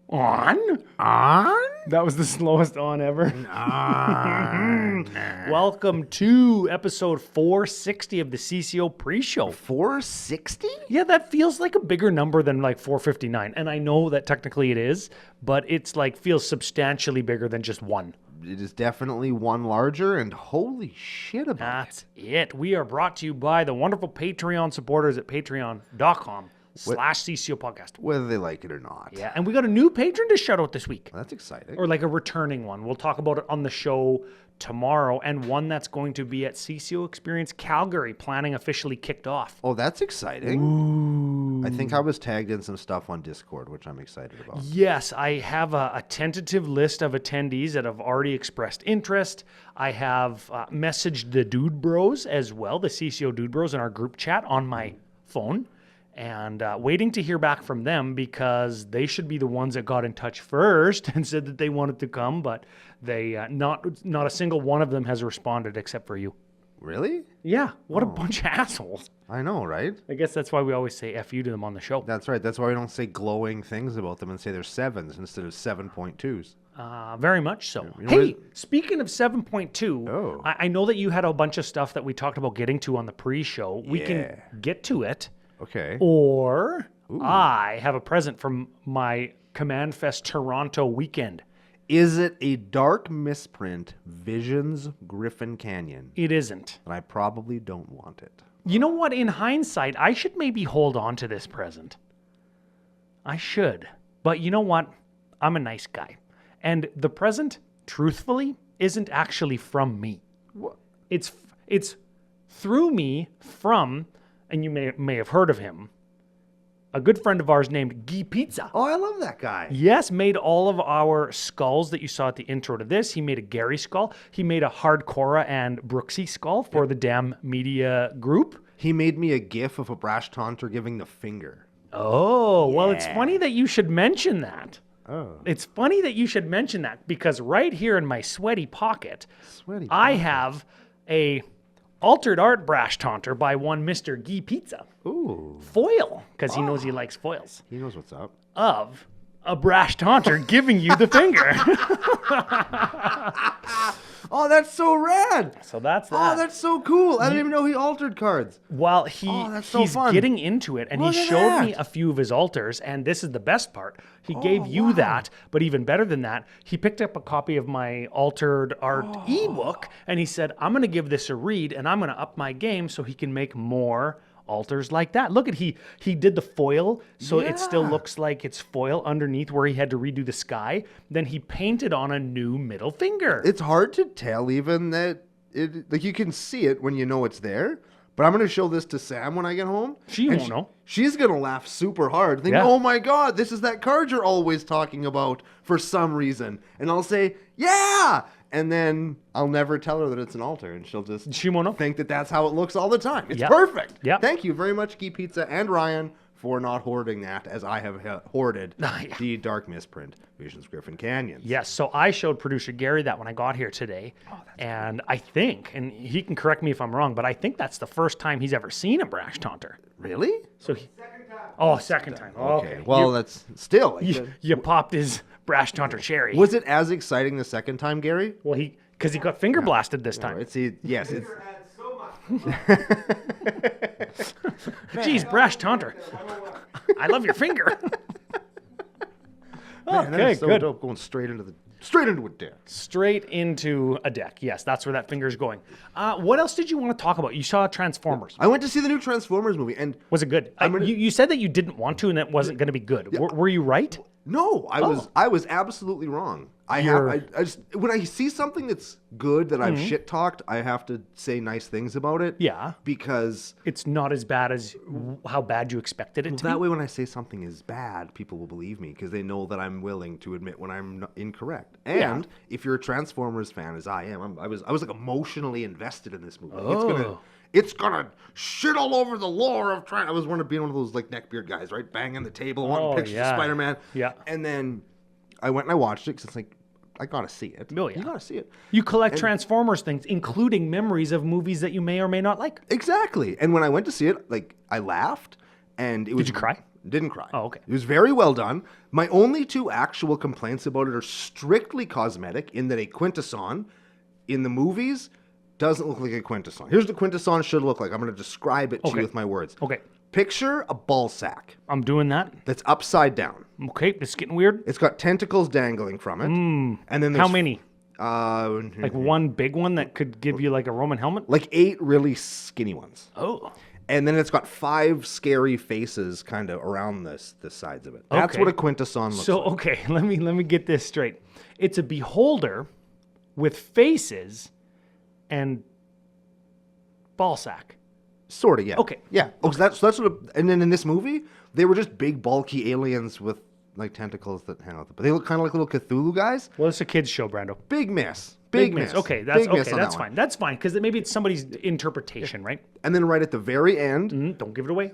On? That was the slowest on ever. Welcome to episode 460 of the CCO Pre-Show. 460? Yeah, that feels like a bigger number than like 459. And I know that technically it is, but it's like feels substantially bigger than just one. It is definitely one larger, and holy shit about That's it. We are brought to you by the wonderful Patreon supporters at patreon.com/CCO Podcast. whether they like it or not. Yeah, and we got a new patron to shout out this week. That's exciting. Or like a returning one. We'll talk about it on the show tomorrow, and one that's going to be at CCO Experience Calgary, planning officially kicked off. Oh, that's exciting. Ooh. I think I was tagged in some stuff on Discord, which I'm excited about. Yes, I have a tentative list of attendees that have already expressed interest. I have messaged the Dude Bros as well, the CCO Dude Bros in our group chat on my phone. And waiting to hear back from them because they should be the ones that got in touch first and said that they wanted to come, but they not a single one of them has responded except for you. Really? Yeah, what a bunch of assholes. I know, right? I guess that's why we always say F you to them on the show. That's right. That's why we don't say glowing things about them and say they're 7s instead of 7.2s. Very much so. You know Hey, speaking of 7.2, Oh. I know that you had a bunch of stuff that we talked about getting to on the pre-show. We can get to it. Okay. Or I have a present from my Command Fest Toronto weekend. Is it a dark misprint, Visions Griffin Canyon? It isn't. And I probably don't want it. You know what? In hindsight, I should maybe hold on to this present. I should. But you know what? I'm a nice guy. And the present, truthfully, isn't actually from me. What? It's through me from... and you may have heard of him, a good friend of ours named Guy Pizza. Oh, I love that guy. Yes, made all of our skulls that you saw at the intro to this. He made a Gary skull. He made a Hardcora and Brooksy skull for the Damn Media group. He made me a gif of a brash taunter giving the finger. Oh, well, it's funny that you should mention that. Oh. It's funny that you should mention that because right here in my sweaty pocket, I have a... altered art brash taunter by one Mr. Guy Pizza. Ooh. Foil, because he knows he likes foils. He knows what's up. Of a brash taunter giving you the finger. Oh, that's so rad. So that's that. Oh, that's so cool. I didn't even know he altered cards. Well, that's so he's fun. getting into it, and Look he at showed that. me a few of his alters, and this is the best part. He gave you that, but even better than that, he picked up a copy of my altered art ebook, and he said, I'm going to give this a read, and I'm going to up my game so he can make more alters like that. Look at he did the foil, so it still looks like it's foil underneath where he had to redo the sky. Then he painted on a new middle finger. It's hard to tell even that it, like you can see it when you know it's there. But I'm going to show this to Sam when I get home. She won't know. She's going to laugh super hard. Think, oh my God, this is that card you're always talking about for some reason. And I'll say, yeah. And then I'll never tell her that it's an altar. And she'll just She won't know. think that that's how it looks all the time. It's Yep. perfect. Yep. Thank you very much, Guy Pizza and Ryan, for not hoarding that as I have hoarded the Dark Misprint Visions Griffin Canyon. Yes, so I showed producer Gary that when I got here today, and I think, and he can correct me if I'm wrong, but I think that's the first time he's ever seen a brash taunter. Really? So second time. Okay. Well, that's still. Like, You popped his brash taunter cherry. was it as exciting the second time, Gary? Well, because he got finger blasted this time. Yes. It's, Jeez, brash taunter. I love your finger. man, that Okay, is so good. dope, going straight into a deck. Straight into a deck. Yes, that's where that finger's going. What else did you want to talk about? You saw Transformers. I went to see the new Transformers movie, and Was it good? You said that you didn't want to, and it wasn't going to be good. Were you right? no, I was absolutely wrong. I just when I see something that's good that I've shit talked, I have to say nice things about it. Yeah. Because It's not as bad as how bad you expected it to that be. way when I say something is bad, people will believe me because they know that I'm willing to admit when I'm incorrect. And if you're a Transformers fan as I am, I was like emotionally invested in this movie. it's gonna shit all over the lore of trying. I was being one of those like neckbeard guys, right? Banging the table, wanting pictures of Spider-Man. Yeah. And then I went and I watched it because it's like, I gotta see it. Oh, yeah. You gotta see it. You collect Transformers things, including memories of movies that you may or may not like. Exactly. And when I went to see it, like, I laughed, and it was. Did you cry? Didn't cry. Oh, okay. It was very well done. My only two actual complaints about it are strictly cosmetic, in that a Quintesson in the movies doesn't look like a Quintesson. Here's what Quintesson should look like. I'm going to describe it to you with my words. Okay. Picture a ball sack I'm doing that. that's upside down. Okay, it's getting weird. It's got tentacles dangling from it. And then How many? Like One big one that could give you like a Roman helmet? like 8 really skinny ones. Oh. And then it's got 5 scary faces kind of around the sides of it. That's Okay. what a Quintesson looks So, like. okay, let me get this straight. It's a beholder with faces and ball sack. Sort of, yeah. Okay. Yeah. Oh, so that's what. And then in this movie, they were just big, bulky aliens with like tentacles that hang out. But they look kind of like little Cthulhu guys. Well, it's a kid's show, Brando. Big miss. Big miss. Okay, that's Big miss okay. on That's that one. fine. That's fine because maybe it's somebody's interpretation, right? And then right at the very end, Don't give it away.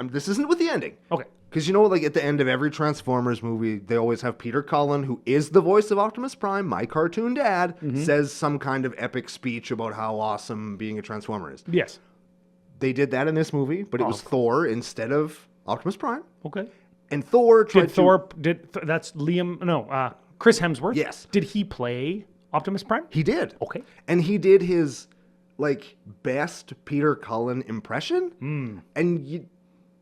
this isn't with the ending. Okay. Because like at the end of every Transformers movie, they always have Peter Cullen, who is the voice of Optimus Prime, my cartoon dad, says some kind of epic speech about how awesome being a Transformer is. Yes. They did that in this movie, but it was Thor instead of Optimus Prime. Okay. And Thor tried That's Liam? No, Chris Hemsworth. Yes. Did he play Optimus Prime? He did. Okay. And he did his like best Peter Cullen impression, and you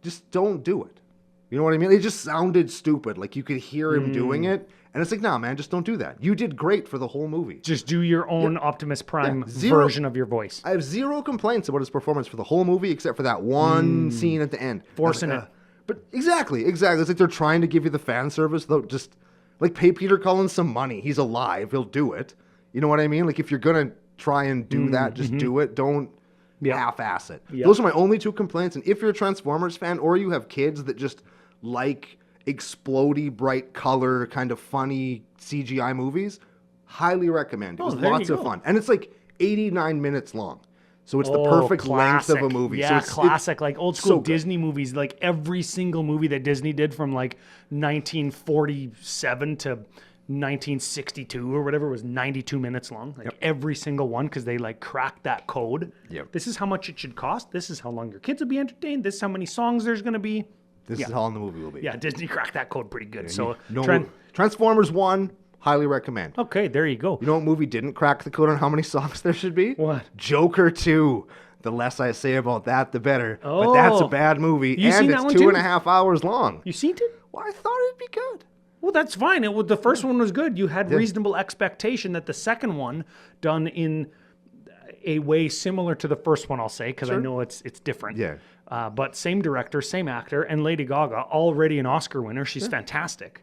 just don't do it. You know what I mean? It just sounded stupid. Like you could hear him doing it, and it's like, nah, man, just don't do that. You did great for the whole movie. Just do your own Optimus Prime Zero- version of your voice. I have zero complaints about his performance for the whole movie, except for that one scene at the end. Forcing it. But exactly. It's like they're trying to give you the fan service, though. Just like pay Peter Cullen some money. He's alive. He'll do it. You know what I mean? Like if you're gonna try and do that, just do it. Don't half-ass it. Yeah. Those are my only two complaints. And if you're a Transformers fan, or you have kids that just like explodey, bright color, kind of funny CGI movies, highly recommend. It was there lots you of go. fun, and it's like 89 minutes long. So it's the perfect length of a movie. Yeah, so classic. Like old school so good. Disney movies. Like every single movie that Disney did from like 1947 to 1962 or whatever was 92 minutes long. Like every single one, because they like cracked that code. Yep. This is how much it should cost. This is how long your kids will be entertained. This is how many songs there's going to be. This is how long the movie will be. Yeah, Disney cracked that code pretty good. So Transformers 1, highly recommend. okay, there you go. You know what movie didn't crack the code on how many songs there should be? What? Joker 2. The less I say about that, the better. But that's a Oh. bad movie, You and seen it's that one 2.5 hours long. You seen it? Well, I thought it'd be good. Well, that's fine. The first one was good. You had reasonable expectation that the second one, done in a way similar to the first one, I'll say, because I know it's different. Yeah. But same director, same actor, and Lady Gaga, already an Oscar winner. She's fantastic.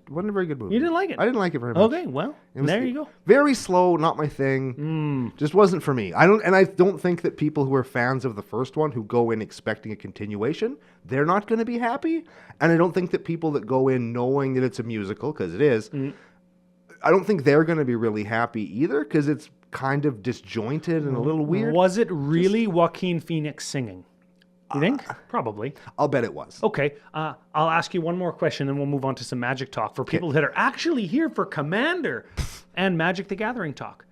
Wasn't a very good movie. You didn't like it? I didn't like it very much. Okay, well, It was there you go. Very slow, not my thing. Just wasn't for me. I don't think that people who are fans of the first one who go in expecting a continuation, they're not going to be happy. And I don't think that people that go in knowing that it's a musical, because it is, I don't think they're going to be really happy either, because it's kind of disjointed and a little weird. Was it really Joaquin Phoenix singing? You think? Probably. I'll bet it was. Okay, I'll ask you one more question, then we'll move on to some Magic talk for people that are actually here for Commander and Magic the Gathering talk.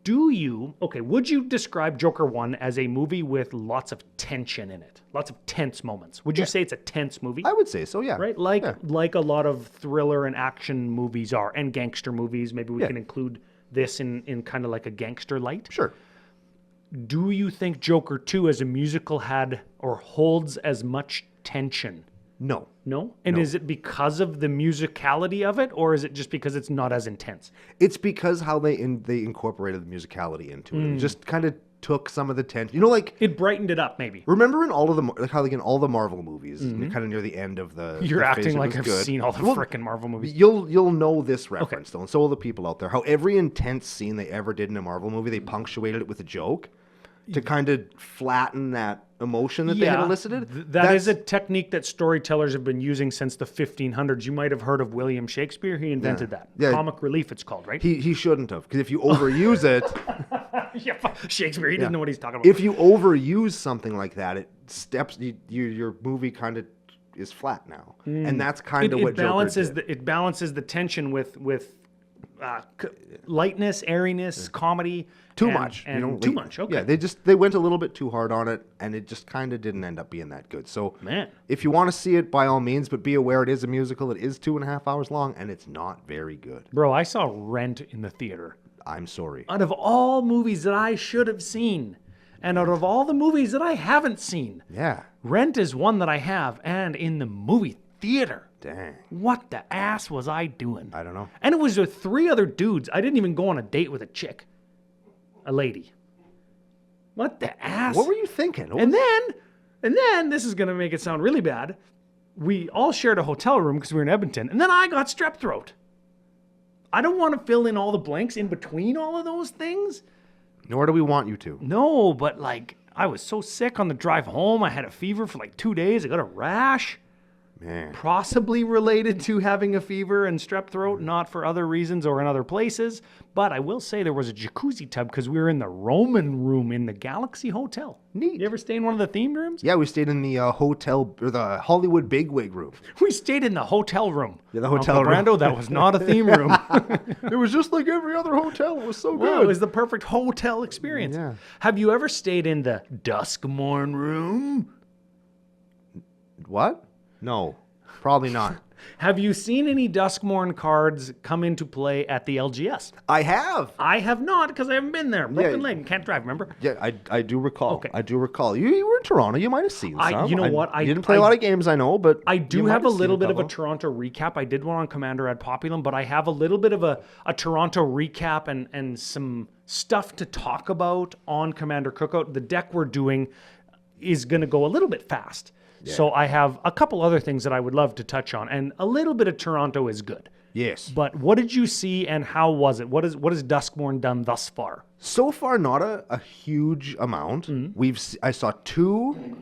Would you describe Joker 1 as a movie with lots of tension in it? Lots of tense moments. Would you say it's a tense movie? I would say so, yeah. Right? Like a lot of thriller and action movies are, and gangster movies. Maybe we can include this in kind of like a gangster light. Sure. Do you think Joker 2 as a musical had or holds as much tension? No. No? And is it because of the musicality of it, or is it just because it's not as intense? It's because how they incorporated the musicality into it. It just kind of took some of the tension. You know, like It brightened it up, maybe. remember in all of the how like in all the Marvel movies, kind of near the end of the You're the phase, acting it like was I've good. seen all the Well, frickin' Marvel movies. You'll know this reference though, and so will the people out there. How every intense scene they ever did in a Marvel movie, they punctuated it with a joke to kind of flatten that emotion that they had elicited. That is a technique that storytellers have been using since the 1500s. You might have heard of William Shakespeare. He invented that. Yeah. Comic relief, it's called, right? He shouldn't have, because if you overuse it, Shakespeare, he didn't know what he's talking about. If you overuse something like that, it steps your movie kind of is flat now, and that's kind of what balances Joker did. it balances the tension with lightness, airiness, comedy. Too much. Too much. Okay. Yeah, they went a little bit too hard on it, and it just kind of didn't end up being that good. So, Man. if you want to see it, by all means, but be aware it is a musical. It is 2.5 hours long, and it's not very good. Bro, I saw Rent in the theater. I'm sorry. Out of all movies that I should have seen, and out of all the movies that I haven't seen, Yeah. Rent is one that I have, and in the movie theater. Dang. What the ass was I doing? I don't know. And it was with 3 other dudes. I didn't even go on a date with a chick. A lady. What the ass? What were you thinking? And then, this is going to make it sound really bad. We all shared a hotel room because we were in Edmonton, and then I got strep throat. I don't want to fill in all the blanks in between all of those things. Nor do we want you to. No, but like, I was so sick on the drive home. I had a fever for like 2 days. I got a rash. Man. Possibly related to having a fever and strep throat, not for other reasons or in other places. But I will say there was a jacuzzi tub because we were in the Roman room in the Galaxy Hotel. Neat. You ever stay in one of the themed rooms? Yeah, we stayed in the hotel, or the Hollywood Bigwig room. We stayed in the hotel room. Yeah, the hotel Uncle room. Brando, that was not a theme room. It was just like every other hotel. It was so Well, good. it was the perfect hotel experience. Yeah. Have you ever stayed in the Duskmorn room? What? No, probably not. Have you seen any Duskmorn cards come into play at the LGS? I have. I have not because I haven't been there. Broken Yeah. leg and can't drive, remember? Yeah, I do recall. Okay. I do recall. You were in Toronto. You might have seen some. You know what? You didn't play a lot of games, I know, but I you do might have a seen little bit of a couple. Toronto recap. I did one on Commander at Populum, but I have a little bit of a Toronto recap and some stuff to talk about on Commander Cookout. The deck we're doing is going to go a little bit fast. So I have a couple other things that I would love to touch on, and a little bit of Toronto is good. Yes. But what did you see and how was it? What has Duskmorn done thus far? So far, not a huge amount. Mm-hmm. I saw 2.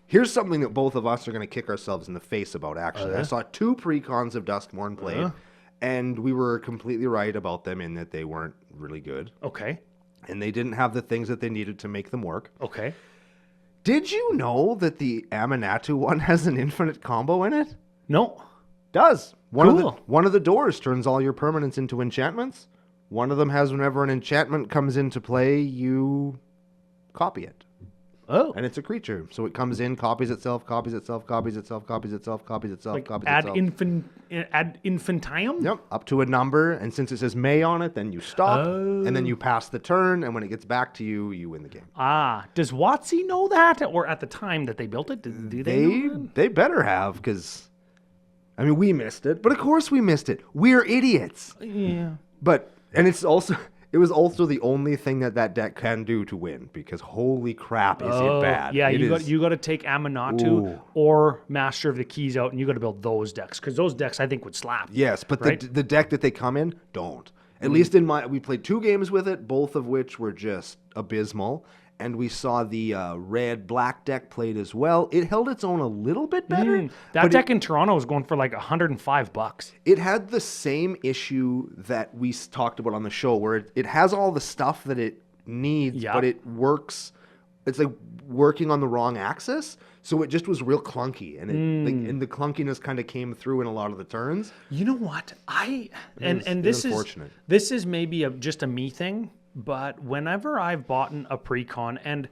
Here's something that both of us are going to kick ourselves in the face about, actually. I saw 2 pre-cons of Duskmorn played, and we were completely right about them in that they weren't really good. Okay. And they didn't have the things that they needed to make them work. Okay. Did you know that the Aminatu one has an infinite combo in it? No. Does. Cool. One of the doors turns all your permanents into enchantments. One of them has whenever an enchantment comes into play, you copy it. Oh. And it's a creature. So it comes in, copies itself, copies itself, copies itself, copies itself, copies itself, Like copies ad itself. infinitum? Yep, up to a number. And since it says May on it, then you stop. And then you pass the turn. And when it gets back to you, you win the game. Does WotC know that? Or at the time that they built it, do they know that? They better have, because, I mean, we missed it. But of course we missed it. We're idiots. Yeah. But, and it was also the only thing that deck can do to win, because holy crap, is it bad. Yeah, It is- you got to take Aminatu Ooh. or Master of the Keys out, and you got to build those decks, because those decks I think would slap. Yes, but right? the deck that they come in, don't. At least we played 2 games with it, both of which were just abysmal. And we saw the red-black deck played as well. It held its own a little bit better. That but deck in Toronto was going for like $105. It had the same issue that we talked about on the show, where it has all the stuff that it needs, Yeah. but it works. It's like working on the wrong axis, so it just was real clunky, and and the clunkiness kind of came through in a lot of the turns. You know what? It was unfortunate. This is maybe just a me thing, but whenever I've bought a pre-con and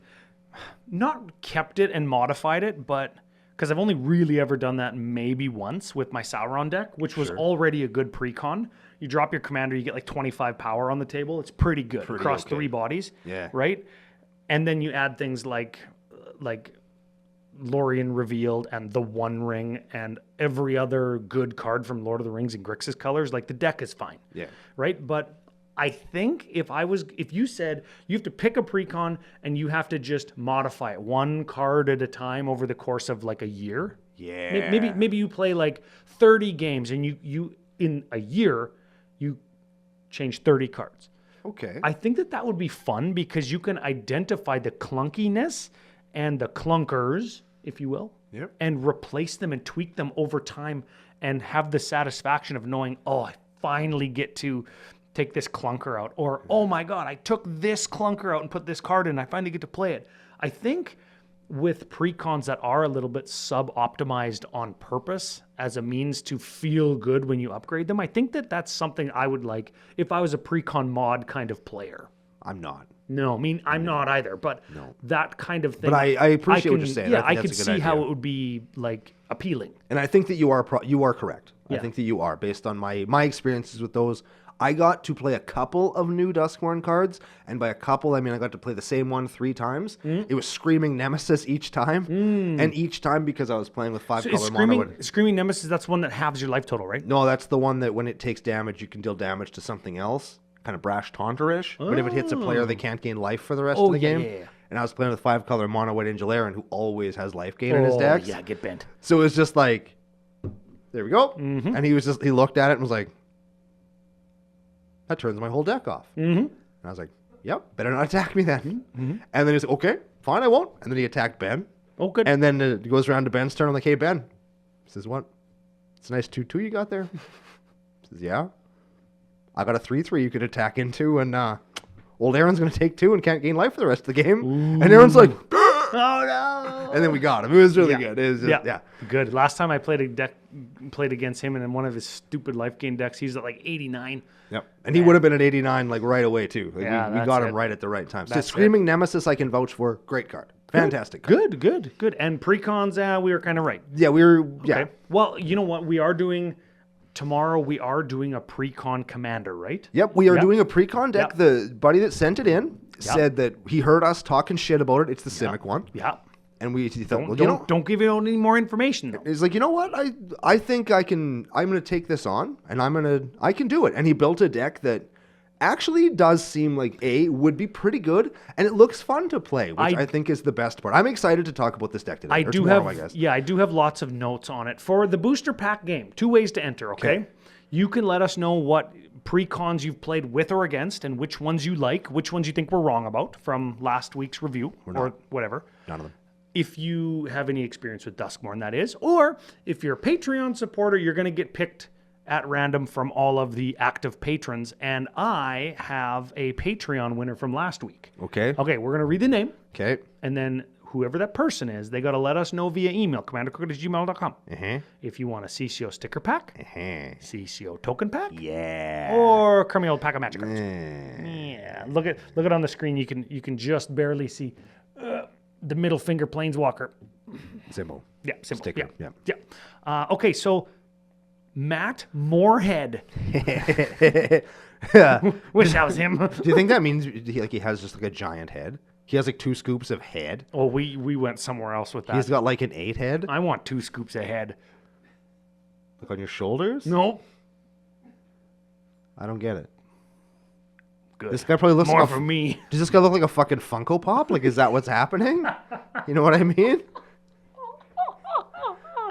not kept it and modified it, but because I've only really ever done that maybe once with my Sauron deck, which was already a good pre-con. You drop your commander, you get like 25 power on the table. It's pretty good across 3 bodies. Yeah. Right? And then you add things like Lorien Revealed and the One Ring and every other good card from Lord of the Rings and Grixis colors. Like, the deck is fine. Yeah. Right? But I think if you said you have to pick a precon and you have to just modify it 1 card at a time over the course of like a year. Yeah. Maybe you play like 30 games and you in a year you change 30 cards. Okay. I think that would be fun because you can identify the clunkiness and the clunkers, if you will, Yep. and replace them and tweak them over time and have the satisfaction of knowing, oh, I finally get to take this clunker out, or oh my God, I took this clunker out and put this card in. I finally get to play it. I think with precons that are a little bit sub-optimized on purpose as a means to feel good when you upgrade them, I think that that's something I would like if I was a precon mod kind of player. I'm not. No, I mean, I'm not either, but that kind of thing. But I appreciate what you're saying. Yeah, I could see how it would be like appealing. And I think that you are correct. I think that you are, based on my experiences with those. I got to play a couple of new Duskmourn cards, and by a couple, I mean I got to play the same one 3 times. It was Screaming Nemesis each time, and each time because I was playing with 5-color mono. Screaming Nemesis, that's one that halves your life total, right? No, that's the one that when it takes damage, you can deal damage to something else, kind of Brash Taunter-ish. But if it hits a player, they can't gain life for the rest of the game. Yeah. And I was playing with 5-color mono white Angel Aaron, who always has life gain in his decks. Yeah, get bent. So it was just like, there we go. And he looked at it and was like, that turns my whole deck off. And I was like, yep, better not attack me then. And then he's like, okay, fine, I won't. And then he attacked Ben. Oh, good. And then it goes around to Ben's turn. I'm like, hey, Ben. He says, what? It's a nice 2/2 you got there. He says, yeah. I got a 3/3 you could attack into, and old Aaron's going to take 2 and can't gain life for the rest of the game. And Aaron's like, oh, no. And then we got him. It was really good. It was just, Good. Last time I played against him, and in one of his stupid life gain decks, he's at like 89. Yep. And he would have been at 89 like right away too. Like, we got him right at the right time. So Screaming Nemesis I can vouch for. Great card. Fantastic card. Good. And precons, we were kind of right. Yeah, we were Okay. Well, you know what? Tomorrow we are doing a precon commander, right? Yep, we are doing a precon deck. Yep. The buddy that sent it in said that he heard us talking shit about it. It's the Simic one. Yeah. And we thought, don't give out any more information though. He's like, you know what? I think I'm gonna take this on and I can do it. And he built a deck that actually does seem like would be pretty good, and it looks fun to play, which I think is the best part. I'm excited to talk about this deck today. I do have lots of notes on it. For the booster pack game, 2 ways to enter, okay? You can let us know what precons you've played with or against and which ones you like, which ones you think we're wrong about from last week's review or whatever. None of them. If you have any experience with Duskmourn, that is. Or if you're a Patreon supporter, you're going to get picked at random from all of the active patrons. And I have a Patreon winner from last week. Okay. Okay, we're going to read the name. Okay. And then whoever that person is, they got to let us know via email, commandercookout@gmail.com. If you want a CCO sticker pack, CCO token pack, or crummy old pack of magic cards. Yeah. Look at on the screen. You can just barely see the middle finger planeswalker. Symbol. Yeah, symbol. Sticker. Yeah. Okay, so Matt Moorhead. Wish that was him. Do you think that means he has just like a giant head? He has like 2 scoops of head. Oh, we went somewhere else with that. He's got like an 8 head. I want 2 scoops of head. Like on your shoulders? No. I don't get it. Good. This guy probably looks more like for me. Does this guy look like a fucking Funko Pop? Like, is that what's happening? You know what I mean?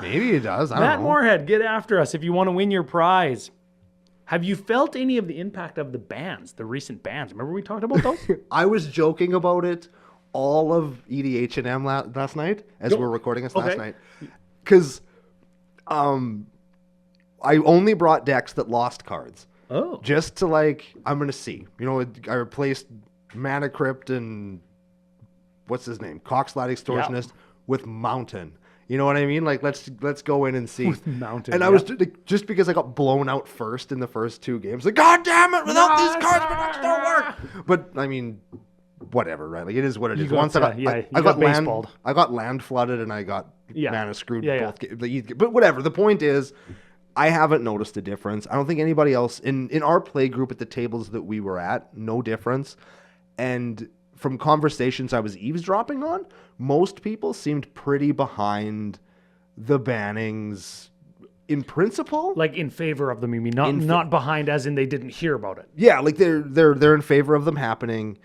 Maybe he does. I don't know. Matt Moorhead, get after us if you want to win your prize. Have you felt any of the impact of the bans, the recent bans? Remember we talked about those? I was joking about it all of EDH&M last night as we're recording this last night. Because I only brought decks that lost cards. Oh. Just to I'm going to see. You know, I replaced Mana Crypt and what's his name? Coxlad Extortionist with Mountain. You know what I mean? Like, let's go in and see. With Mountain, and I was just because I got blown out first in the first 2 games. Like, God damn it! Without these cards, my decks don't work. But I mean, whatever, right? Like, it is what it is. Once I got land flooded and I got mana screwed both games. But whatever. The point is, I haven't noticed a difference. I don't think anybody else in our play group at the tables that we were at, no difference. And from conversations I was eavesdropping on, most people seemed pretty behind the bannings in principle. Like in favor of them, you mean? Not behind as in they didn't hear about it. Yeah, like they're in favor of them happening,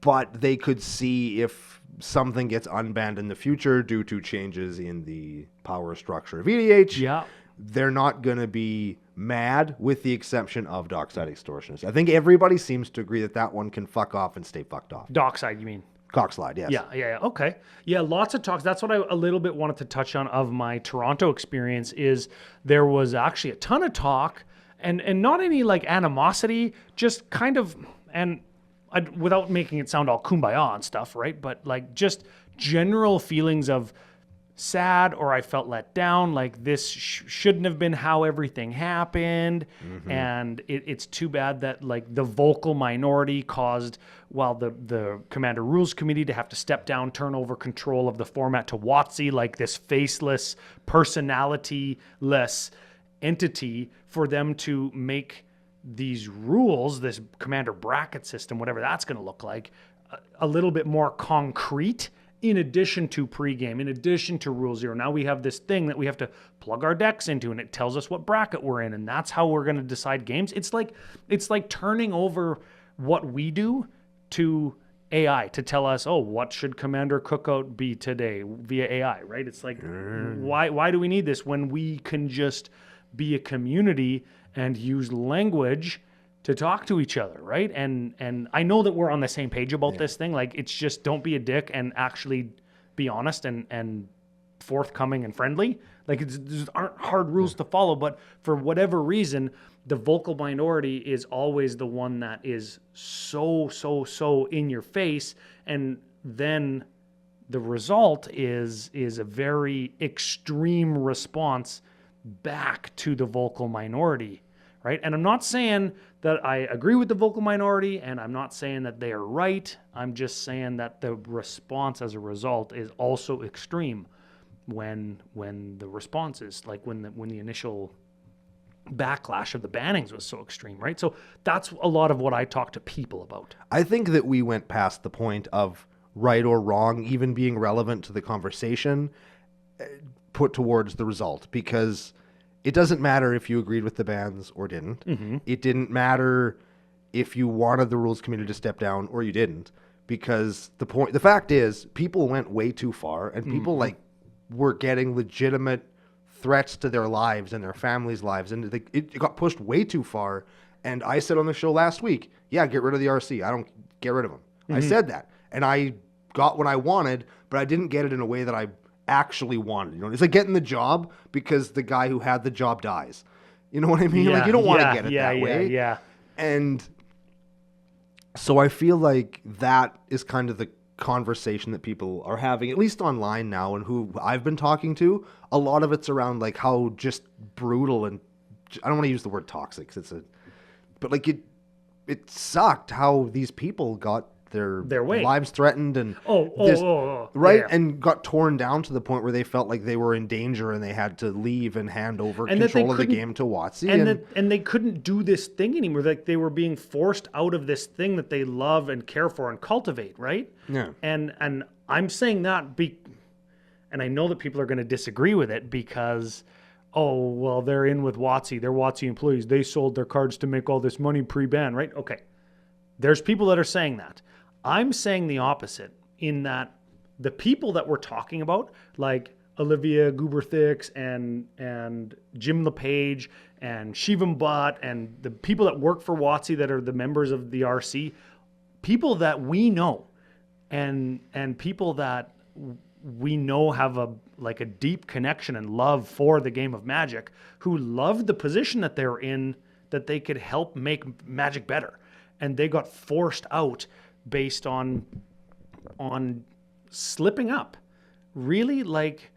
but they could see if something gets unbanned in the future due to changes in the power structure of EDH. Yeah. They're not going to be mad, with the exception of Dockside Extortionist. I think everybody seems to agree that one can fuck off and stay fucked off. Dockside, you mean? Coxlad, yes. Yeah. Okay. Yeah, lots of talks. That's what I a little bit wanted to touch on of my Toronto experience is there was actually a ton of talk and not any like animosity, just kind of, and without making it sound all kumbaya and stuff, right? But like just general feelings of sad, or I felt let down, like this shouldn't have been how everything happened. And it's too bad that like the vocal minority caused, while the Commander Rules Committee to have to step down, turn over control of the format to WotC, like this faceless, personality-less entity, for them to make these rules, this commander bracket system, whatever that's going to look like, a little bit more concrete, in addition to pregame, in addition to Rule Zero. Now we have this thing that we have to plug our decks into, and it tells us what bracket we're in, and that's how we're going to decide games. It's like turning over what we do to AI to tell us, oh, what should Commander Cookout be today via AI, right? It's like, why do we need this when we can just be a community and use language to talk to each other, right? And I know that we're on the same page about this thing. Like, it's just, don't be a dick and actually be honest and forthcoming and friendly. Like, there aren't hard rules to follow, but for whatever reason, the vocal minority is always the one that is so in your face. And then the result is a very extreme response back to the vocal minority, right? And I'm not saying that I agree with the vocal minority, and I'm not saying that they are right. I'm just saying that the response as a result is also extreme when the response is like when the initial backlash of the bannings was so extreme, right? So that's a lot of what I talk to people about. I think that we went past the point of right or wrong even being relevant to the conversation put towards the result, because it doesn't matter if you agreed with the bans or didn't. It didn't matter if you wanted the rules committee to step down or you didn't, because the fact is people went way too far, and people like were getting legitimate threats to their lives and their families' lives, and it got pushed way too far. And I said on the show last week, yeah, get rid of the RC. I don't get rid of them. I said that, and I got what I wanted, but I didn't get it in a way that I actually wanted. You know, it's like getting the job because the guy who had the job dies. You know what I mean? Like, you don't want to get it that way. Yeah. And so I feel like that is kind of the conversation that people are having, at least online now, and who I've been talking to. A lot of it's around like how just brutal, and I don't want to use the word toxic, but like it sucked how these people got their way. lives threatened and right, and got torn down to the point where they felt like they were in danger and they had to leave and hand over control of the game to WotC. And they couldn't do this thing anymore. Like, they were being forced out of this thing that they love and care for and cultivate, right? Yeah. And I'm saying that and I know that people are going to disagree with it because, oh, well, they're in with WotC. They're WotC employees. They sold their cards to make all this money pre-ban, right? Okay. There's people that are saying that. I'm saying the opposite, in that the people that we're talking about, like Olivia Guberthix and Jim LePage and Shivam Bhatt and the people that work for WotC that are the members of the RC, people that we know and people that we know have a deep connection and love for the game of Magic, who loved the position that they're in, that they could help make Magic better. And they got forced out based on slipping up. Really, like,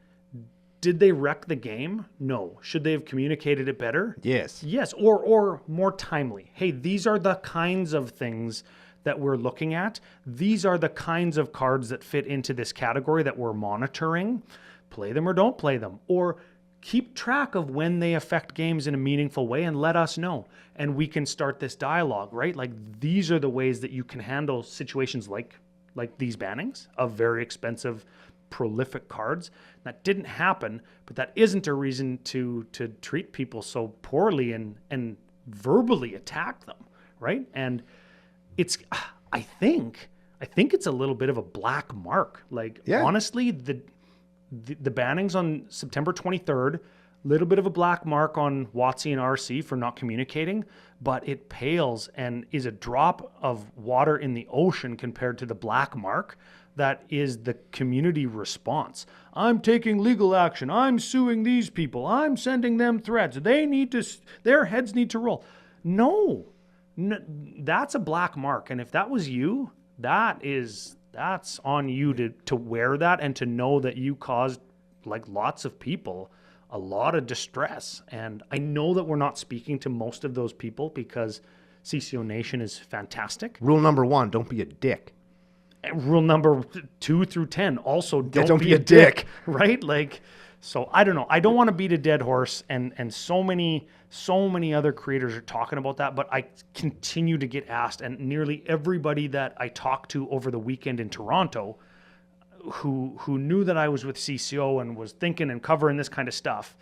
did they wreck the game? No. Should they have communicated it better? Yes. Yes, or more timely. Hey, these are the kinds of things that we're looking at. These are the kinds of cards that fit into this category that we're monitoring. Play them or don't play them. Or keep track of when they affect games in a meaningful way and let us know. And we can start this dialogue, right? Like, these are the ways that you can handle situations like these bannings of very expensive, prolific cards. That didn't happen, but that isn't a reason to treat people so poorly and verbally attack them, right? And it's, I think it's a little bit of a black mark. Like, honestly, the bannings on September 23rd, little bit of a black mark on WotC and RC for not communicating, but it pales and is a drop of water in the ocean compared to the black mark that is the community response. I'm taking legal action. I'm suing these people. I'm sending them threats. Their heads need to roll. No, that's a black mark. And if that was you, that's on you to wear that and to know that you caused like lots of people a lot of distress. And I know that we're not speaking to most of those people because CCO Nation is fantastic. Rule number 1, don't be a dick. And rule number 2 through 10, also don't be a dick. Right? Like, so I don't know. I don't want to beat a dead horse, and so many other creators are talking about that, but I continue to get asked, and nearly everybody that I talked to over the weekend in Toronto who knew that I was with CCO and was thinking and covering this kind of stuff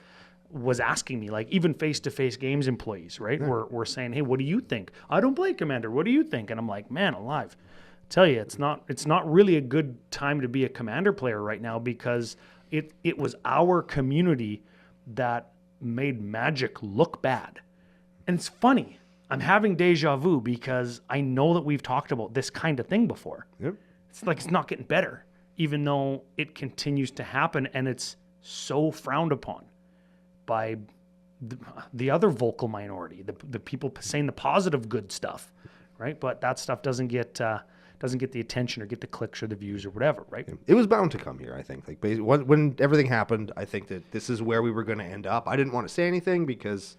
was asking me, like even face-to-face games employees, right? Were saying, hey, what do you think? I don't play Commander. What do you think? And I'm like, man alive. Tell you, it's not really a good time to be a Commander player right now because it was our community that made Magic look bad. And it's funny. I'm having deja vu because I know that we've talked about this kind of thing before. Yep. It's like it's not getting better, even though it continues to happen, and it's so frowned upon by the other vocal minority, the people saying the positive good stuff, right? But that stuff doesn't get the attention or get the clicks or the views or whatever, right? It was bound to come here, I think. Like when everything happened, I think that this is where we were going to end up. I didn't want to say anything because,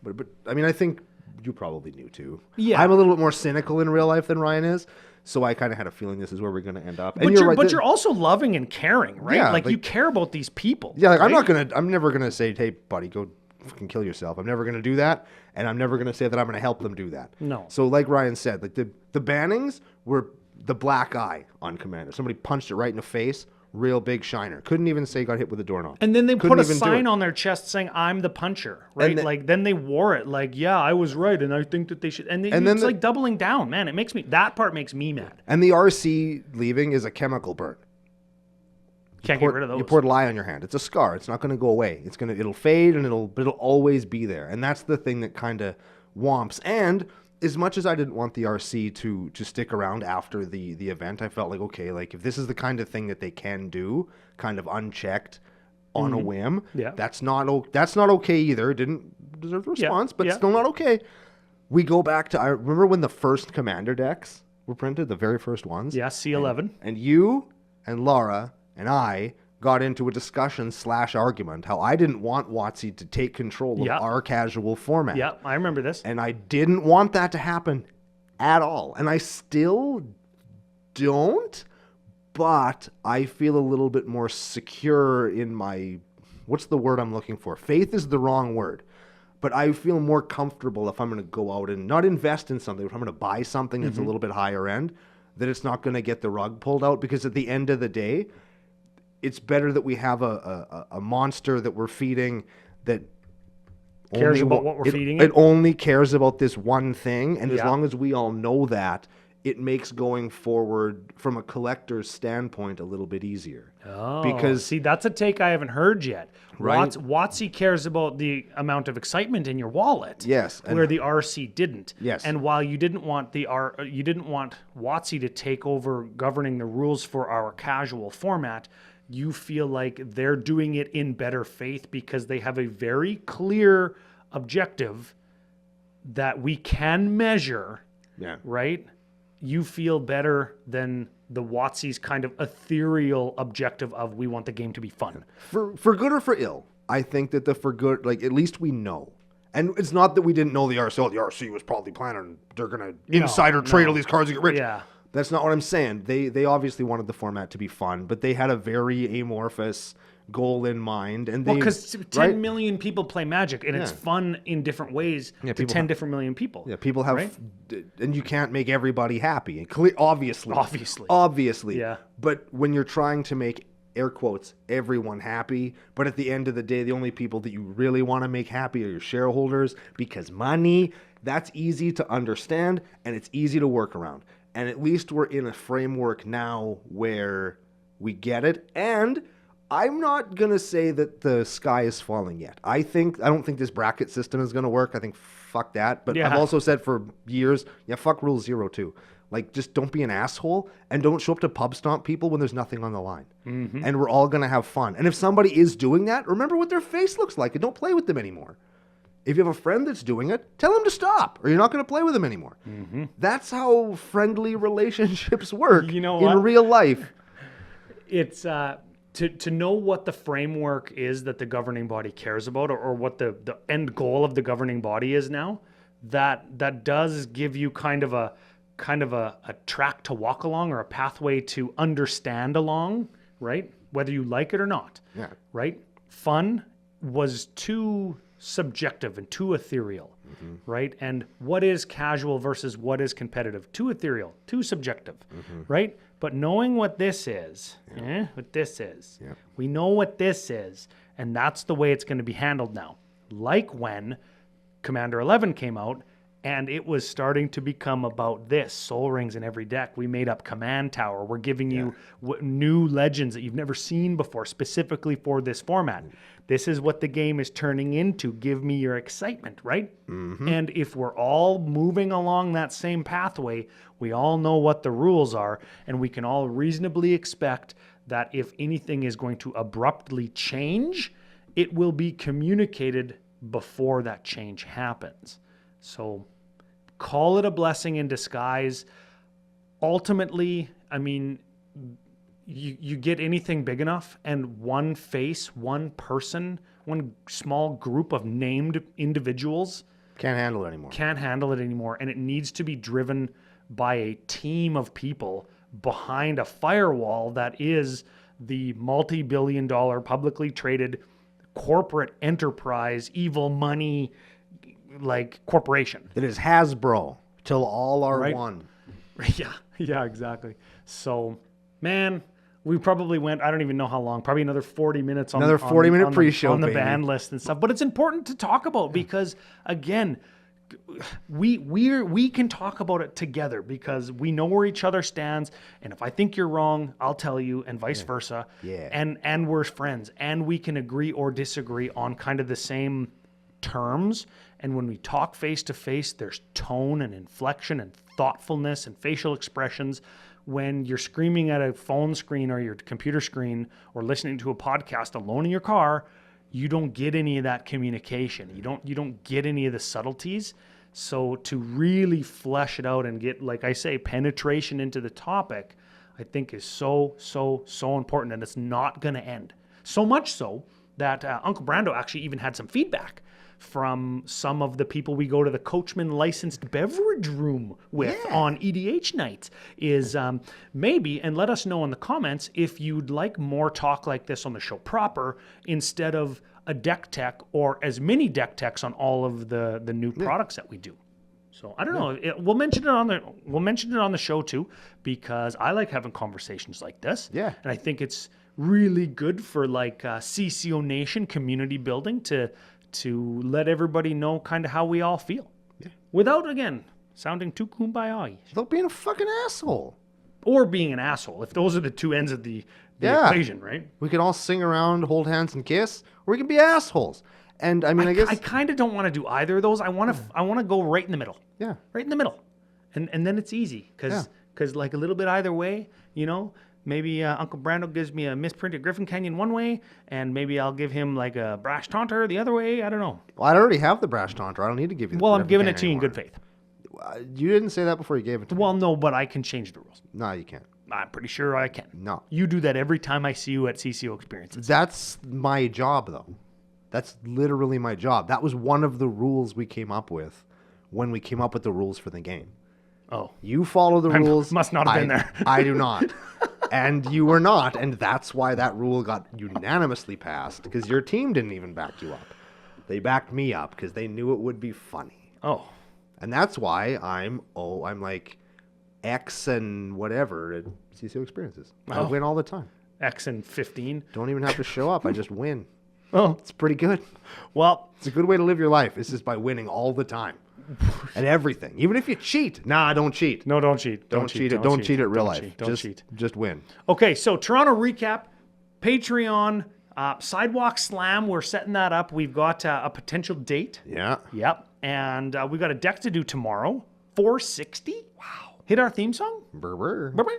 but I mean, I think you probably knew too. Yeah. I'm a little bit more cynical in real life than Ryan is, so I kind of had a feeling this is where we're going to end up. And you're also loving and caring, right? Yeah, like you care about these people. Yeah, like right? I'm never gonna say, hey, buddy, go fucking kill yourself. I'm never gonna do that, and I'm never gonna say that I'm gonna help them do that. No. So like Ryan said, like the bannings were the black eye on Commander. Somebody punched it right in the face. Real big shiner. Couldn't even say got hit with a doorknob. And then they put a sign on their chest saying, I'm the puncher, right? Then they wore it like, yeah, I was right, and I think that they should. And it's like doubling down, man. That part makes me mad. And the RC leaving is a chemical burn. Can't get rid of those. You poured lye on your hand. It's a scar. It's not going to go away. It'll fade, and it'll always be there. And that's the thing that kind of womps. And as much as I didn't want the RC to stick around after the event, I felt like, okay, like if this is the kind of thing that they can do, kind of unchecked on a whim, that's not okay either. It didn't deserve the response, but still not okay. We go back to, I remember when the first Commander decks were printed, the very first ones. Yeah, C11. And you and Laura and I got into a discussion / argument how I didn't want WotC to take control of our casual format. Yeah, I remember this. And I didn't want that to happen at all. And I still don't, but I feel a little bit more secure in my, what's the word I'm looking for? Faith is the wrong word. But I feel more comfortable if I'm going to go out and not invest in something, if I'm going to buy something that's a little bit higher end, that it's not going to get the rug pulled out. Because at the end of the day, it's better that we have a monster that we're feeding that cares about what we're feeding it. It only cares about this one thing, and as long as we all know that, it makes going forward from a collector's standpoint a little bit easier. Oh, because see, that's a take I haven't heard yet. Right? WotC cares about the amount of excitement in your wallet. Yes, where the RC didn't. Yes. And while you didn't want WotC to take over governing the rules for our casual format, you feel like they're doing it in better faith because they have a very clear objective that we can measure, right? You feel better than the WotC's kind of ethereal objective of we want the game to be fun. For good or for ill, I think that for good, like at least we know. And it's not that we didn't know the RC. Oh, the RC was probably planning they're going to insider trade all these cards and get rich. Yeah. That's not what I'm saying. They obviously wanted the format to be fun, but they had a very amorphous goal in mind. And because 10 million people play Magic, and it's fun in different ways to 10 different million people. Yeah, people have, and you can't make everybody happy. Obviously. Yeah. But when you're trying to make, air quotes, everyone happy, but at the end of the day, the only people that you really want to make happy are your shareholders, because money, that's easy to understand, and it's easy to work around. And at least we're in a framework now where we get it. And I'm not going to say that the sky is falling yet. I don't think this bracket system is going to work. I think fuck that. But I've also said for years, fuck Rule 0 too. Like, just don't be an asshole and don't show up to pub stomp people when there's nothing on the line. And we're all going to have fun. And if somebody is doing that, remember what their face looks like and don't play with them anymore. If you have a friend that's doing it, tell him to stop or you're not going to play with them anymore. That's how friendly relationships work in real life. It's to know what the framework is that the governing body cares about, or what the end goal of the governing body is now, that does give you kind of a track to walk along, or a pathway to understand along, right? Whether you like it or not. Yeah. Right? Fun was too subjective and too ethereal, right? And what is casual versus what is competitive? Too ethereal, too subjective, right? But knowing what this is, we know what this is, and that's the way it's going to be handled now. Like when Commander 11 came out, and it was starting to become about this. Soul rings in every deck. We made up Command Tower. We're giving you new legends that you've never seen before, specifically for this format. This is what the game is turning into. Give me your excitement, right? And if we're all moving along that same pathway, we all know what the rules are, and we can all reasonably expect that if anything is going to abruptly change, it will be communicated before that change happens. So call it a blessing in disguise. Ultimately, I mean, you get anything big enough, and one face, one person, one small group of named individuals can't handle it anymore. And it needs to be driven by a team of people behind a firewall that is the multi-billion-dollar publicly traded corporate enterprise, evil money, like corporation. That is Hasbro till all are one. Yeah, exactly. So, man, we probably went, I don't even know how long, probably another 40 minutes on another 40-minute pre-show on the band list and stuff. But it's important to talk about because, again, we can talk about it together because we know where each other stands, and if I think you're wrong, I'll tell you, and vice versa. And we're friends, and we can agree or disagree on kind of the same terms. And when we talk face to face, there's tone and inflection and thoughtfulness and facial expressions. When you're screaming at a phone screen or your computer screen or listening to a podcast alone in your car, you don't get any of that communication. You don't get any of the subtleties. So to really flesh it out and get, like I say, penetration into the topic, I think is so important, and it's not going to end. So much so that Uncle Brando actually even had some feedback from some of the people we go to the Coachman licensed beverage room with on EDH nights is maybe, and let us know in the comments if you'd like more talk like this on the show proper instead of a deck tech or as many deck techs on all of the new products that we do. So I don't know. We'll mention it on the show too, because I like having conversations like this. Yeah. And I think it's really good for like CCO Nation community building to let everybody know kind of how we all feel. Yeah. Without, again, sounding too kumbaya. Without being a fucking asshole. Or being an asshole, if those are the two ends of the equation, right? We can all sing around, hold hands, and kiss, or we can be assholes. And I mean, I guess I kind of don't want to do either of those. I want to go right in the middle. Yeah. Right in the middle. And then it's easy because like a little bit either way, you know, maybe Uncle Brando gives me a misprinted Griffin Canyon one way, and maybe I'll give him like a Brash Taunter the other way. I don't know. Well, I already have the Brash Taunter. I don't need to give you the Well, I'm giving it to you in good faith. You didn't say that before you gave it to me. Well, no, but I can change the rules. No, you can't. I'm pretty sure I can. No. You do that every time I see you at CCO Experiences. That's my job, though. That's literally my job. That was one of the rules we came up with when we came up with the rules for the game. Oh. You follow the rules. Must not have been there. I do not. And you were not. And that's why that rule got unanimously passed, because your team didn't even back you up. They backed me up because they knew it would be funny. Oh. And that's why I'm like X and whatever at CCO Experiences. I win all the time. X and 15. Don't even have to show up. I just win. Oh. It's pretty good. Well. It's a good way to live your life. It's just by winning all the time. And everything. Even if you cheat. Nah, don't cheat. No, don't cheat. Don't cheat at real life. Don't cheat. Just win. Okay, so Toronto recap, Patreon, Sidewalk Slam. We're setting that up. We've got a potential date. Yeah. Yep. And we've got a deck to do tomorrow. 460? Wow. hit our theme song? Brr, brr. Bye-bye.